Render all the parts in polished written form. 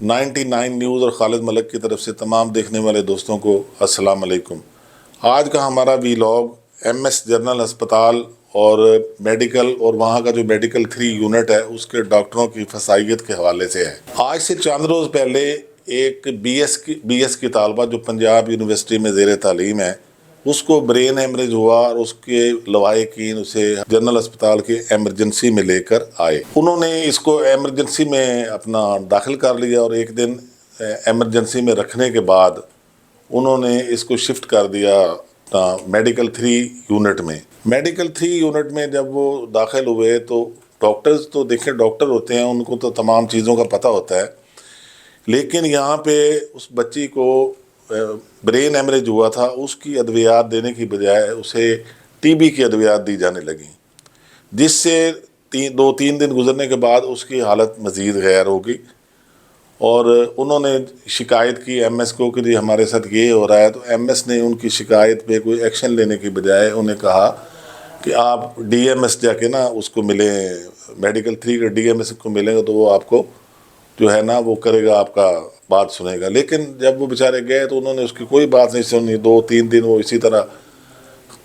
99 news اور خالد ملک کی طرف سے تمام دیکھنے والے دوستوں کو السلام علیکم۔ آج کا ہمارا ویلاگ ایم ایس جنرل ہسپتال اور میڈیکل اور وہاں کا جو میڈیکل 3 یونٹ ہے اس کے ڈاکٹروں کی فسائیت کے حوالے سے ہے۔ آج سے چند روز پہلے ایک بی ایس کی طالبہ جو پنجاب یونیورسٹی میں زیر تعلیم ہے، اس کو برین ہیمریج ہوا اور اس کے لواحقین اسے جنرل ہسپتال کے ایمرجنسی میں لے کر آئے۔ انہوں نے اس کو ایمرجنسی میں اپنا داخل کر لیا اور ایک دن ایمرجنسی میں رکھنے کے بعد انہوں نے اس کو شفٹ کر دیا میڈیکل 3 یونٹ میں۔ میڈیکل 3 یونٹ میں جب وہ داخل ہوئے تو ڈاکٹرز تو دیکھیں ڈاکٹر ہوتے ہیں، ان کو تو تمام چیزوں کا پتہ ہوتا ہے، لیکن یہاں پہ اس بچی کو برین ہیمریج ہوا تھا، اس کی ادویات دینے کی بجائے اسے ٹی بی کی ادویات دی جانے لگیں، جس سے 2-3 دن گزرنے کے بعد اس کی حالت مزید غیر ہو گئی اور انہوں نے شکایت کی ایم ایس کو کہ جی ہمارے ساتھ یہ ہو رہا ہے۔ تو ایم ایس نے ان کی شکایت پہ کوئی ایکشن لینے کی بجائے انہیں کہا کہ آپ ڈی ایم ایس جا کے نا اس کو ملیں، میڈیکل 3 کے ڈی ایم ایس کو ملیں گے تو وہ آپ کو جو ہے نا وہ کرے گا، آپ کا بات سنے گا۔ لیکن جب وہ بیچارے گئے تو انہوں نے اس کی کوئی بات نہیں سنی۔ 2-3 دن وہ اسی طرح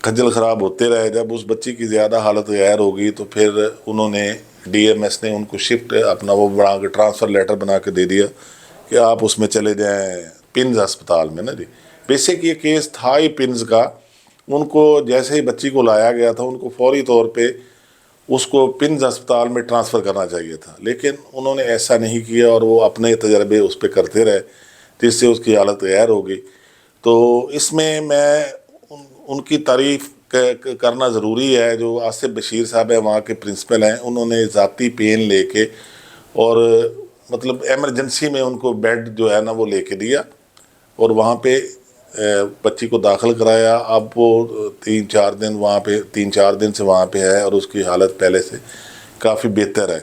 خجل خراب ہوتے رہے۔ جب اس بچی کی زیادہ حالت غیر ہو گئی تو پھر انہوں نے ڈی ایم ایس نے ان کو شفٹ اپنا وہ بنا کے ٹرانسفر لیٹر بنا کے دے دیا کہ آپ اس میں چلے جائیں پنز ہسپتال میں نا جی۔ بیسک یہ کیس تھا ہی پنز کا۔ ان کو جیسے ہی بچی کو لایا گیا تھا ان کو فوری طور پہ اس کو پنز ہسپتال میں ٹرانسفر کرنا چاہیے تھا، لیکن انہوں نے ایسا نہیں کیا اور وہ اپنے تجربے اس پہ کرتے رہے جس سے اس کی حالت غیر ہو گئی۔ تو اس میں ان کی تعریف کرنا ضروری ہے، جو آصف بشیر صاحب ہیں وہاں کے پرنسپل ہیں، انہوں نے ذاتی پین لے کے اور مطلب ایمرجنسی میں ان کو بیڈ جو ہے نا وہ لے کے دیا اور وہاں پہ بچی کو داخل کرایا۔ اب وہ 3-4 دن وہاں پہ 3-4 دن سے وہاں پہ ہے اور اس کی حالت پہلے سے کافی بہتر ہے۔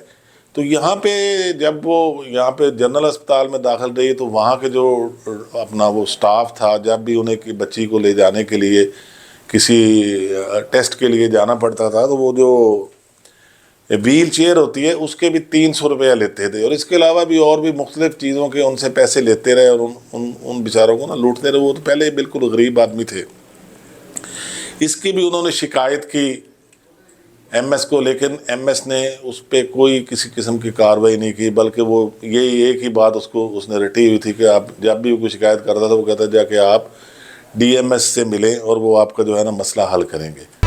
تو یہاں پہ جب وہ یہاں پہ جنرل ہسپتال میں داخل رہی تو وہاں کے جو اپنا وہ سٹاف تھا، جب بھی انہیں کی بچی کو لے جانے کے لیے کسی ٹیسٹ کے لیے جانا پڑتا تھا تو وہ جو ویل چیئر ہوتی ہے اس کے بھی 300 روپیہ لیتے تھے، اور اس کے علاوہ بھی اور بھی مختلف چیزوں کے ان سے پیسے لیتے رہے اور ان بیچاروں کو نا لوٹتے رہے۔ وہ تو پہلے بالکل غریب آدمی تھے۔ اس کی بھی انہوں نے شکایت کی ایم ایس کو، لیکن ایم ایس نے اس پہ کوئی کسی قسم کی کارروائی نہیں کی، بلکہ وہ یہی ایک ہی بات اس نے رٹی ہوئی تھی کہ آپ جب بھی کوئی شکایت کرتا تھا وہ کہتا جا کہ آپ ڈی ایم ایس سے ملیں اور وہ آپ کا جو ہے نا مسئلہ حل کریں گے۔